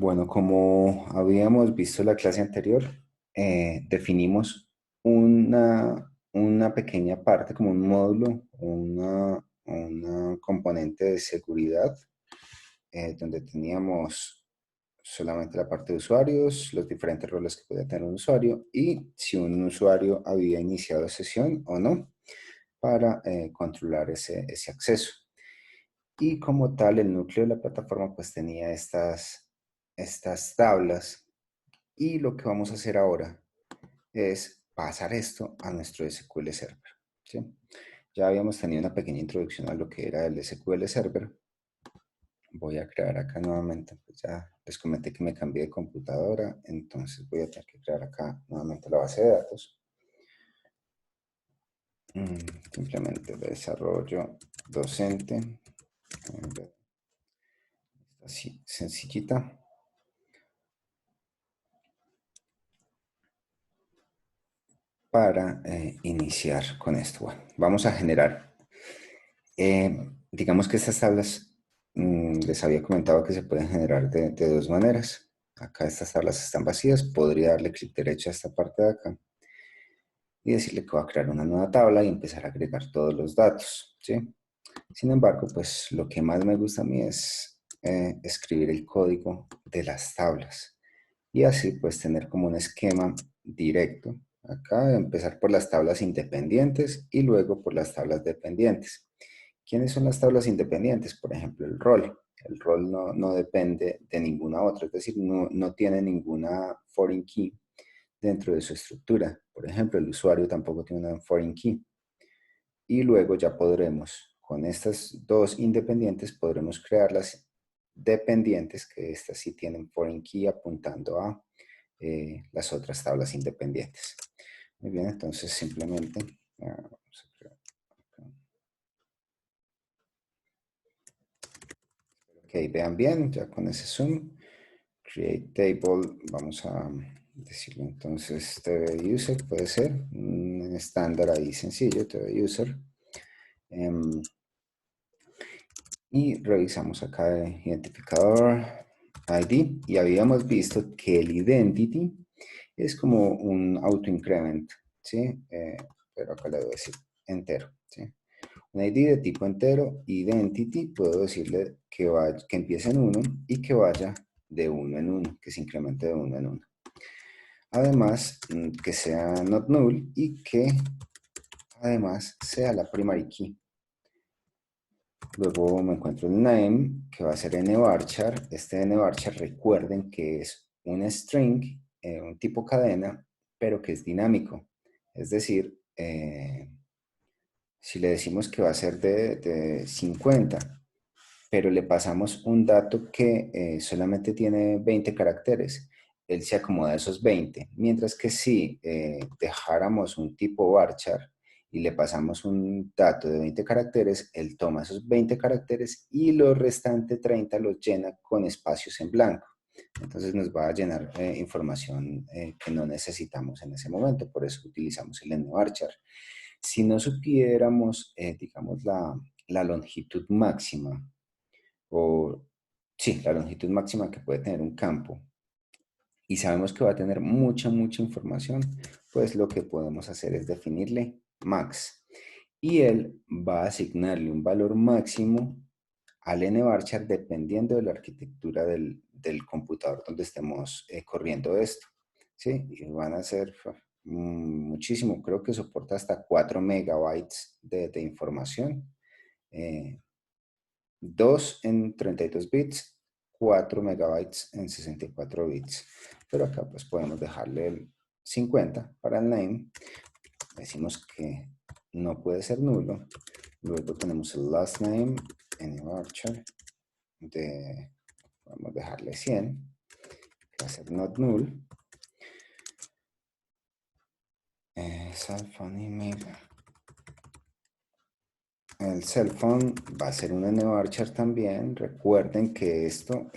Bueno, como habíamos visto en la clase anterior, definimos una pequeña parte como un módulo, una componente de seguridad, donde teníamos solamente la parte de usuarios, los diferentes roles que podía tener un usuario y si un usuario había iniciado sesión o no para controlar ese acceso. Y como tal, el núcleo de la plataforma pues tenía estas tablas y lo que vamos a hacer ahora es pasar esto a nuestro SQL Server, ¿sí? Ya habíamos tenido una pequeña introducción a lo que era el SQL Server. Voy a crear acá nuevamente, pues ya les comenté que me cambié de computadora, entonces voy a tener que crear acá nuevamente la base de datos. Simplemente desarrollo docente, así sencillita. Para iniciar con esto. Bueno, vamos a generar. Digamos que estas tablas les había comentado que se pueden generar de dos maneras. Acá estas tablas están vacías. Podría darle clic derecho a esta parte de acá y decirle que voy a crear una nueva tabla y empezar a agregar todos los datos, ¿sí? Sin embargo, pues lo que más me gusta a mí es escribir el código de las tablas y así pues tener como un esquema directo. Acá empezar por las tablas independientes y luego por las tablas dependientes. ¿Quiénes son las tablas independientes? Por ejemplo, el rol. El rol no depende de ninguna otra, es decir, no tiene ninguna foreign key dentro de su estructura. Por ejemplo, el usuario tampoco tiene una foreign key. Y luego ya podremos, con estas dos independientes, podremos crear las dependientes, que estas sí tienen foreign key apuntando a las otras tablas independientes. Muy bien, entonces simplemente vamos a crear acá. Ok, vean bien, ya con ese zoom. Create table, vamos a decirlo entonces TV user, puede ser un estándar ahí sencillo, TV user. Y revisamos acá el identificador ID y habíamos visto que el identity es como un auto-increment, ¿sí? Pero acá le voy a decir entero, ¿sí? Un ID de tipo entero, identity, puedo decirle que empiece en 1 y que vaya de 1 en 1, que se incremente de 1 en 1. Además, que sea not null y que además sea la primary key. Luego me encuentro el name, que va a ser nvarchar. Este nvarchar, recuerden que es un string, un tipo cadena, pero que es dinámico. Es decir, si le decimos que va a ser de 50, pero le pasamos un dato que solamente tiene 20 caracteres, él se acomoda a esos 20. Mientras que si dejáramos un tipo varchar y le pasamos un dato de 20 caracteres, él toma esos 20 caracteres y los restantes 30 los llena con espacios en blanco. Entonces nos va a llenar información que no necesitamos en ese momento, por eso utilizamos el nvarchar. Si no supiéramos, digamos, la longitud máxima, o sí, la longitud máxima que puede tener un campo, y sabemos que va a tener mucha información, pues lo que podemos hacer es definirle max. Y él va a asignarle un valor máximo al nvarchar dependiendo de la arquitectura del computador donde estemos corriendo esto. ¿Sí? Y van a ser muchísimo, creo que soporta hasta 4 megabytes de información. 2 en 32 bits, 4 megabytes en 64 bits. Pero acá pues podemos dejarle el 50 para el name. Decimos que no puede ser nulo. Luego tenemos el last name en varchar vamos a dejarle 100, va a ser not null. Cell phone email. El cell phone va a ser un nvarchar también. Recuerden que esto,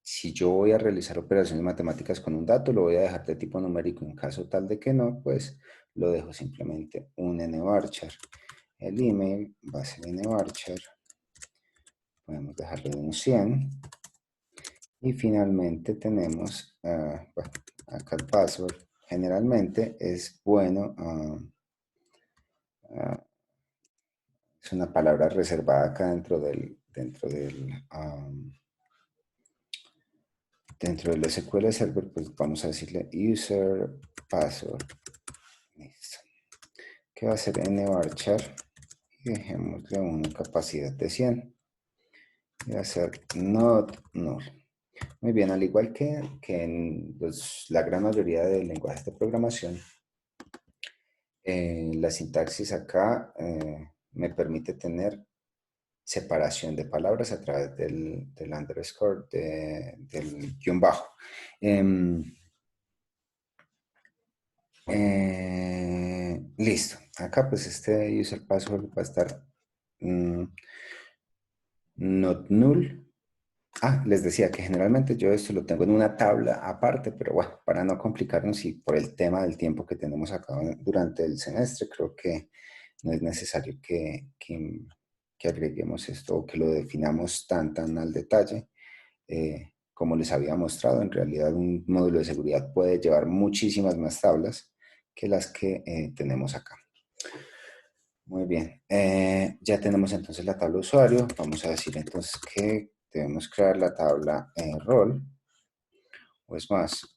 si yo voy a realizar operaciones matemáticas con un dato, lo voy a dejar de tipo numérico. En caso tal de que no, pues lo dejo simplemente un nvarchar. El email va a ser nvarchar. Podemos dejarlo de un 100. Y finalmente tenemos, bueno, acá el password. Generalmente es bueno, es una palabra reservada acá dentro del SQL Server, pues vamos a decirle user password. Listo. Que va a ser nvarchar y dejémosle una capacidad de 100 y va a ser not null. Muy bien, al igual que en la gran mayoría de lenguajes de programación, la sintaxis acá me permite tener separación de palabras a través del underscore, del guión bajo. Listo. Acá pues este user password va a estar mm, not null. Les decía que generalmente yo esto lo tengo en una tabla aparte, pero bueno, para no complicarnos y por el tema del tiempo que tenemos acá durante el semestre, creo que no es necesario que agreguemos esto o que lo definamos tan al detalle. Como les había mostrado, en realidad un módulo de seguridad puede llevar muchísimas más tablas que las que tenemos acá. Muy bien, ya tenemos entonces la tabla usuario. Vamos a decir entonces que debemos crear la tabla rol, o es más,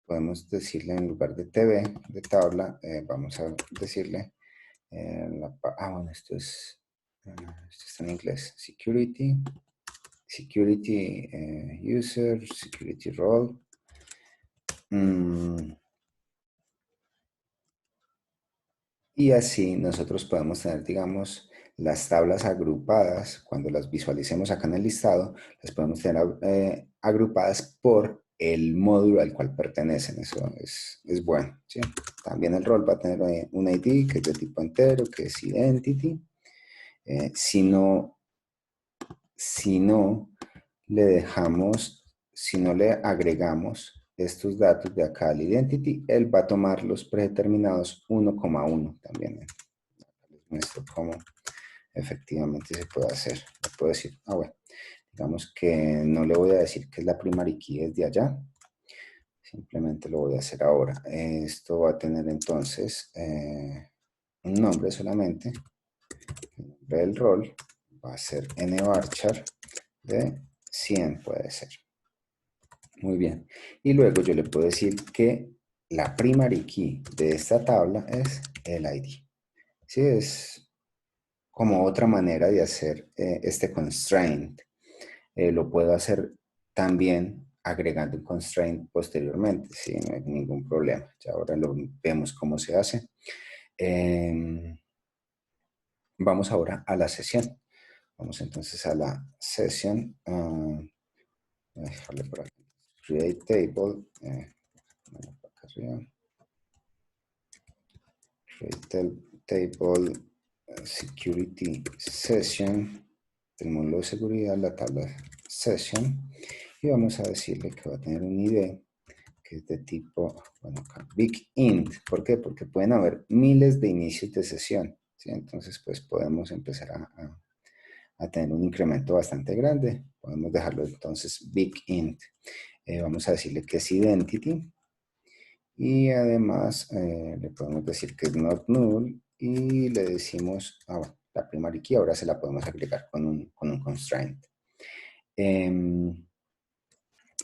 podemos decirle en lugar de tb, de tabla, vamos a decirle, bueno, esto está en inglés, security user, security role. Y así nosotros podemos tener, digamos, las tablas agrupadas, cuando las visualicemos acá en el listado, las podemos tener agrupadas por el módulo al cual pertenecen. Eso es bueno, ¿sí? También el rol va a tener un ID que es de tipo entero, que es identity. Si no le dejamos, si no le agregamos estos datos de acá al identity, él va a tomar los predeterminados 1,1 también. Les muestro cómo efectivamente se puede hacer. Le puedo decir, bueno, digamos que no le voy a decir que es la primary key desde allá, simplemente lo voy a hacer ahora. Esto va a tener entonces un nombre solamente, el nombre del rol va a ser nvarchar de 100 puede ser. Muy bien. Y luego yo le puedo decir que la primary key de esta tabla es el ID. Sí, es como otra manera de hacer este constraint. Lo puedo hacer también agregando un constraint posteriormente, sí, no hay ningún problema. Ya ahora lo vemos cómo se hace. Vamos ahora a la sesión. Vamos entonces a la sesión. Dejarle por aquí. Create table. Acá arriba. Create table security session. Del módulo de seguridad, la tabla session. Y vamos a decirle que va a tener un ID que es de tipo, bueno, acá, big int. ¿Por qué? Porque pueden haber miles de inicios de sesión, ¿sí? Entonces, pues podemos empezar a tener un incremento bastante grande. Podemos dejarlo entonces big int. Vamos a decirle que es identity. Y además le podemos decir que es not null. Y le decimos, bueno, la primary key ahora se la podemos agregar con un constraint.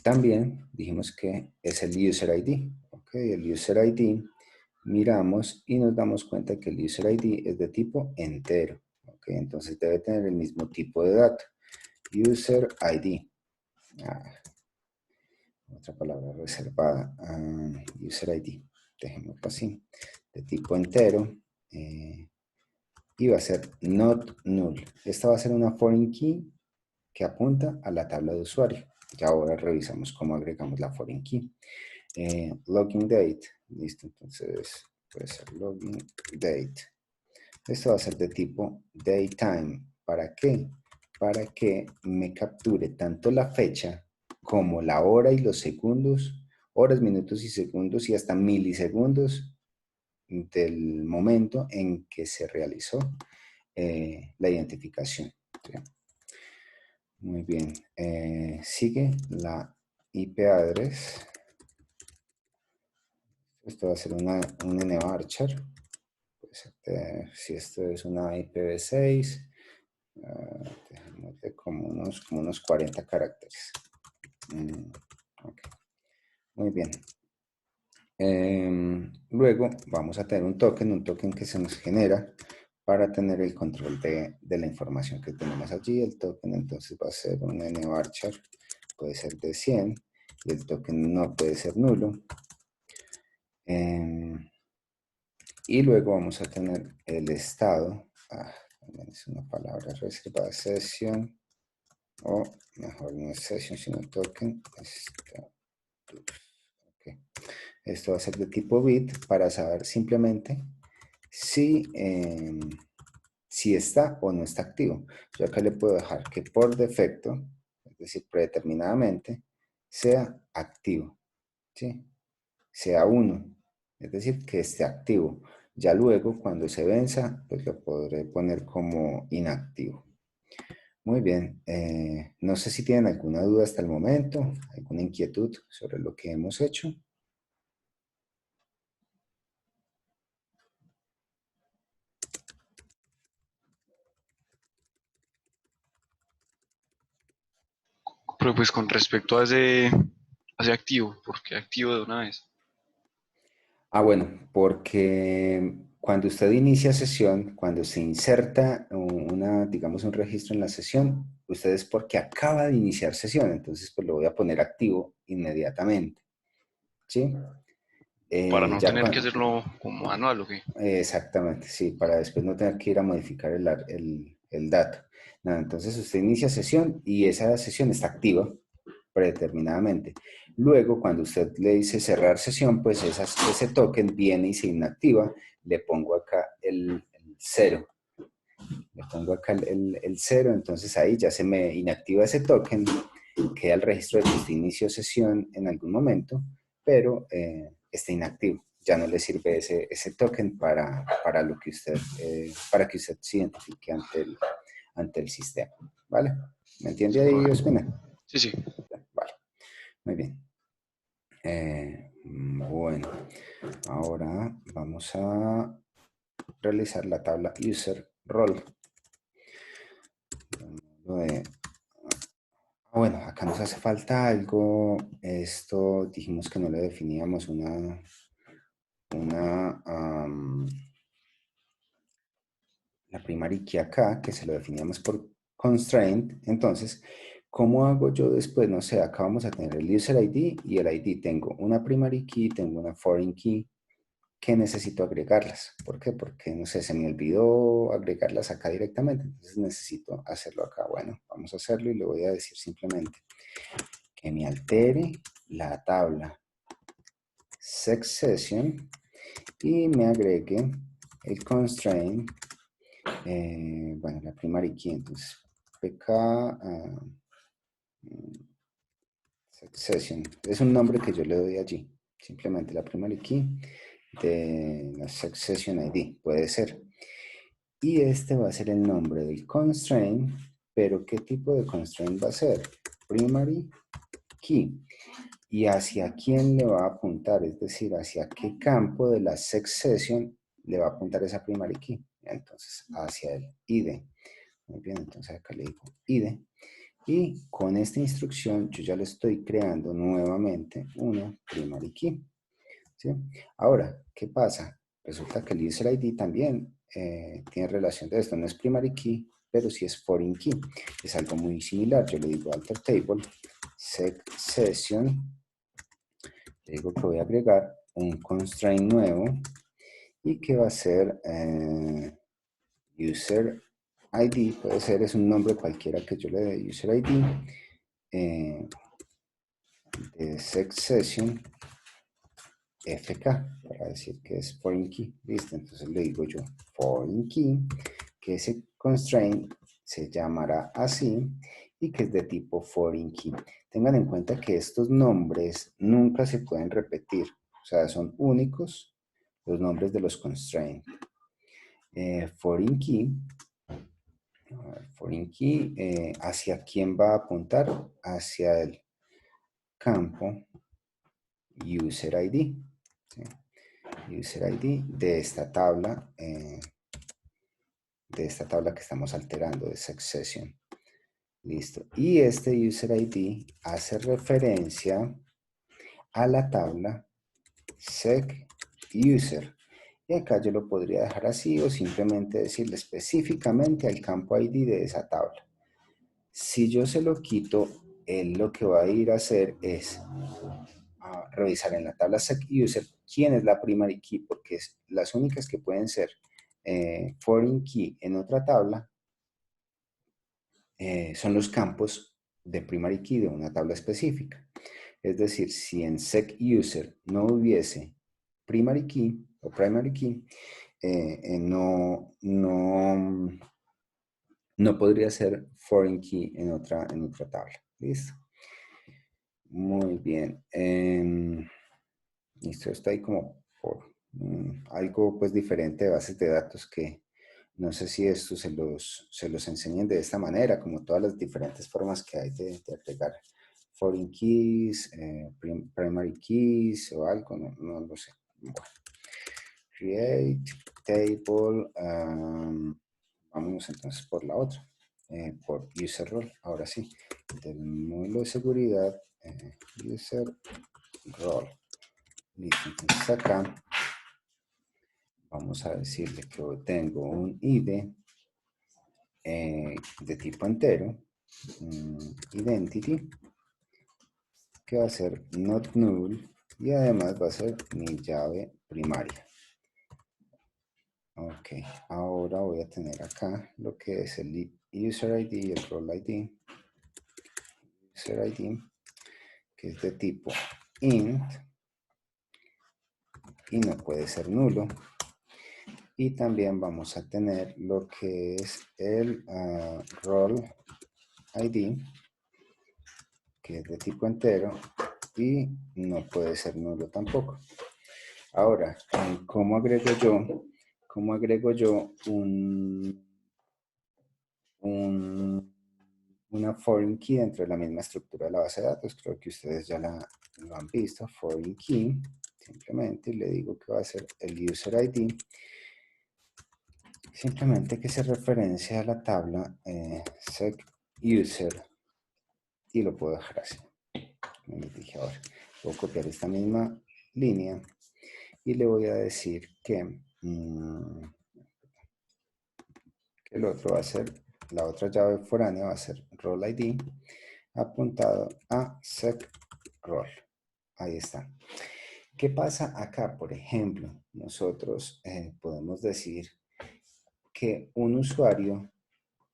También dijimos que es el user ID. Okay, el user ID miramos y nos damos cuenta que el user ID es de tipo entero. Okay, entonces debe tener el mismo tipo de dato. User ID. Otra palabra reservada. User ID. Dejémoslo así. De tipo entero. Y va a ser not null. Esta va a ser una foreign key que apunta a la tabla de usuario. Ya ahora revisamos cómo agregamos la foreign key. Login date, listo, entonces puede ser login date. Esto va a ser de tipo datetime. ¿Para qué? Para que me capture tanto la fecha como la hora y los segundos, horas, minutos y segundos y hasta milisegundos del momento en que se realizó la identificación. ¿Sí? Muy bien. Sigue la IP address. Esto va a ser un nvarchar. Pues, si esto es una IPv6, dejémosle como unos 40 caracteres. Okay. Muy bien. Luego vamos a tener un token que se nos genera para tener el control de la información que tenemos allí. El token entonces va a ser un nvarchar, puede ser de 100, y el token no puede ser nulo. Y luego vamos a tener el estado, también es una palabra reservada, session, o mejor no es session sino token, okay. Esto va a ser de tipo bit para saber simplemente si, si está o no está activo. Yo acá le puedo dejar que por defecto, es decir, predeterminadamente, sea activo, ¿sí? Sea 1, es decir, que esté activo. Ya luego, cuando se venza, pues lo podré poner como inactivo. Muy bien, no sé si tienen alguna duda hasta el momento, alguna inquietud sobre lo que hemos hecho. Pero pues con respecto a ese activo, ¿por qué activo de una vez? Bueno, porque cuando usted inicia sesión, cuando se inserta digamos, un registro en la sesión, usted es porque acaba de iniciar sesión, entonces pues lo voy a poner activo inmediatamente, ¿sí? Para no Ya tener que cuando, hacerlo como manual o qué. exactamente, sí, para después no tener que ir a modificar el dato. Nada, entonces usted inicia sesión y esa sesión está activa predeterminadamente. Luego, cuando usted le dice cerrar sesión, pues ese token viene y se inactiva. Le pongo acá el 0. Le pongo acá el 0, entonces ahí ya se me inactiva ese token. Queda el registro de que usted inició sesión en algún momento, pero está inactivo. Ya no le sirve ese token para lo que usted, para que usted se identifique ante el sistema. ¿Vale? ¿Me entiende ahí, Ospina? Sí, sí. Vale, muy bien. Bueno, ahora vamos a realizar la tabla user role. Bueno, acá nos hace falta algo. Esto dijimos que no le definíamos la primary key acá, que se lo definíamos por constraint. Entonces, ¿cómo hago yo después? No sé, acá vamos a tener el user ID y el ID. Tengo una primary key, tengo una foreign key, que necesito agregarlas. ¿Por qué? Porque, no sé, se me olvidó agregarlas acá directamente. Entonces necesito hacerlo acá. Bueno, vamos a hacerlo y le voy a decir simplemente que me altere la tabla succession y me agregue el constraint, bueno, la primary key. Entonces, pk succession. Es un nombre que yo le doy allí. Simplemente la primary key de la succession ID. Puede ser. Y este va a ser el nombre del constraint, pero ¿qué tipo de constraint va a ser? Primary key. ¿Y hacia quién le va a apuntar? Es decir, hacia qué campo de la succession le va a apuntar esa primary key. Entonces, hacia el ID. Muy bien, entonces acá le digo ID. Y con esta instrucción yo ya le estoy creando nuevamente una primary key. ¿Sí? Ahora, ¿qué pasa? Resulta que el user ID también tiene relación de esto. No es primary key, pero sí es foreign key. Es algo muy similar. Yo le digo alter table, session. Le digo que voy a agregar un constraint nuevo y que va a ser user ID. Puede ser, es un nombre cualquiera que yo le dé, user ID. De session FK, para decir que es foreign key. Listo, entonces le digo yo foreign key, que ese constraint se llamará así y que es de tipo foreign key. Tengan en cuenta que estos nombres nunca se pueden repetir, o sea, son únicos los nombres de los constraints. Foreign key, foreign key, ¿hacia quién va a apuntar? Hacia el campo user ID. ¿Sí? User ID de esta tabla que estamos alterando, de succession. Listo. Y este user ID hace referencia a la tabla sec user. Y acá yo lo podría dejar así o simplemente decirle específicamente al campo ID de esa tabla. Si yo se lo quito, él lo que va a ir a hacer es a revisar en la tabla sec user quién es la primary key, porque las únicas que pueden ser foreign key en otra tabla son los campos de primary key de una tabla específica. Es decir, si en sec user no hubiese primary key o primary key, no podría ser foreign key en otra tabla. ¿Listo? Muy bien. Listo, esto ahí como por algo pues diferente de bases de datos que no sé si esto se los enseñen de esta manera, como todas las diferentes formas que hay de agregar foreign keys, primary keys o algo, no lo sé. Bueno. Create table, vámonos entonces por la otra, por user role, ahora sí, del módulo de seguridad, user role. Listo, entonces acá vamos a decirle que tengo un ID de tipo entero, identity, que va a ser not null y además va a ser mi llave primaria. Ok, ahora voy a tener acá lo que es el user ID y el role ID. User ID, que es de tipo int y no puede ser nulo. Y también vamos a tener lo que es el role ID, que es de tipo entero y no puede ser nulo tampoco. Ahora, ¿cómo agrego yo? ¿Cómo agrego yo una foreign key dentro de la misma estructura de la base de datos? Creo que ustedes ya lo han visto. Foreign key, simplemente le digo que va a ser el user ID. Simplemente que se referencia a la tabla sec user y lo puedo dejar así. Me dije ahora. Voy a copiar esta misma línea y le voy a decir que el otro va a ser, la otra llave foránea va a ser role ID apuntado a sec role. Ahí está. ¿Qué pasa acá? Por ejemplo, nosotros podemos decir que un usuario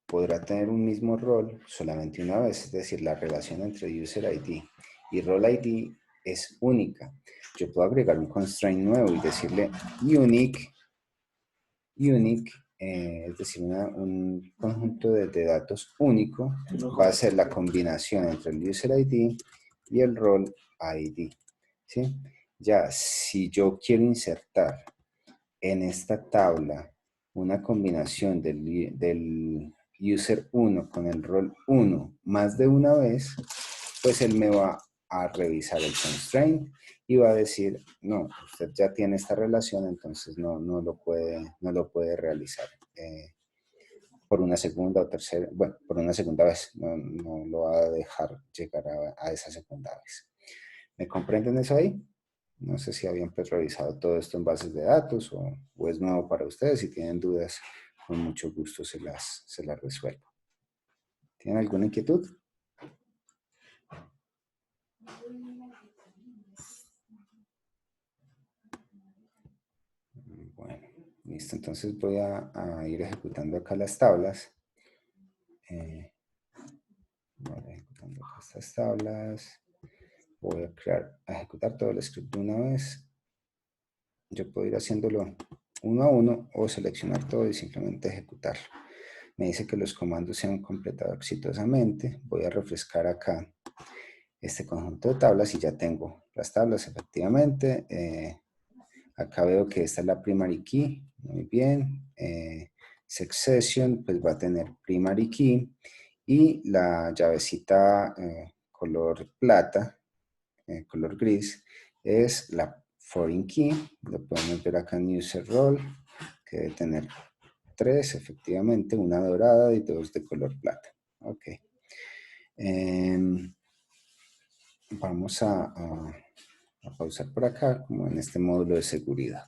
podrá tener un mismo rol solamente una vez, es decir, la relación entre user ID y role ID es única. Yo puedo agregar un constraint nuevo y decirle unique, es decir, un conjunto de datos único, va a ser la combinación entre el user ID y el role ID. ¿Sí? Ya, si yo quiero insertar en esta tabla una combinación del user 1 con el role 1 más de una vez, pues él me va a revisar el constraint y va a decir, no, usted ya tiene esta relación, entonces no lo puede realizar por una segunda o tercera, bueno, por una segunda vez, no lo va a dejar llegar a esa segunda vez. ¿Me comprenden eso ahí? No sé si habían pues revisado todo esto en bases de datos o es nuevo para ustedes. Si tienen dudas, con mucho gusto se las resuelvo. ¿Tienen alguna inquietud? Bueno, listo. Entonces voy a ir ejecutando acá las tablas. Voy ejecutando acá estas tablas. Voy a ejecutar todo el script de una vez. Yo puedo ir haciéndolo uno a uno o seleccionar todo y simplemente ejecutarlo. Me dice que los comandos se han completado exitosamente. Voy a refrescar acá este conjunto de tablas y ya tengo las tablas efectivamente. Acá veo que esta es la primary key. Muy bien. succession pues va a tener primary key y la llavecita color plata, color gris, es la foreign key. Lo podemos ver acá en user role, que debe tener 3, efectivamente, una dorada y 2 de color plata. Ok. Vamos a pausar por acá, como en este módulo de seguridad.